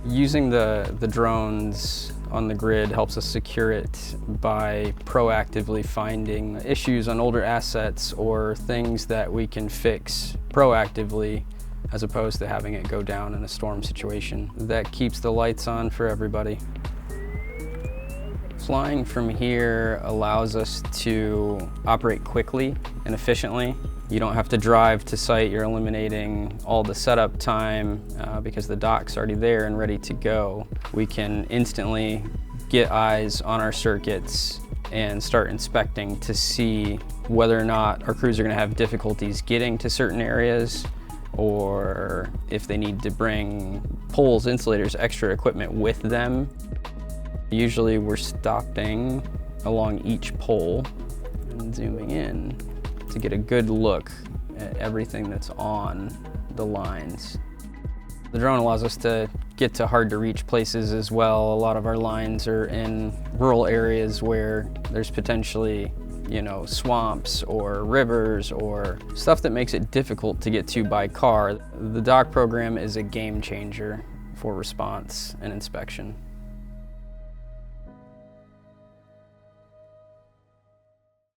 Using the drones on the grid helps us secure it by proactively finding issues on older assets or things that we can fix proactively as opposed to having it go down in a storm situation. That keeps the lights on for everybody. Flying from here allows us to operate quickly and efficiently. You don't have to drive to site, you're eliminating all the setup time because the dock's already there and ready to go. We can instantly get eyes on our circuits and start inspecting to see whether or not our crews are going to have difficulties getting to certain areas, or if they need to bring poles, insulators, extra equipment with them. Usually we're stopping along each pole and zooming in to get a good look at everything that's on the lines. The drone allows us to get to hard to reach places as well. A lot of our lines are in rural areas where there's potentially, swamps or rivers or stuff that makes it difficult to get to by car. The dock program is a game changer for response and inspection.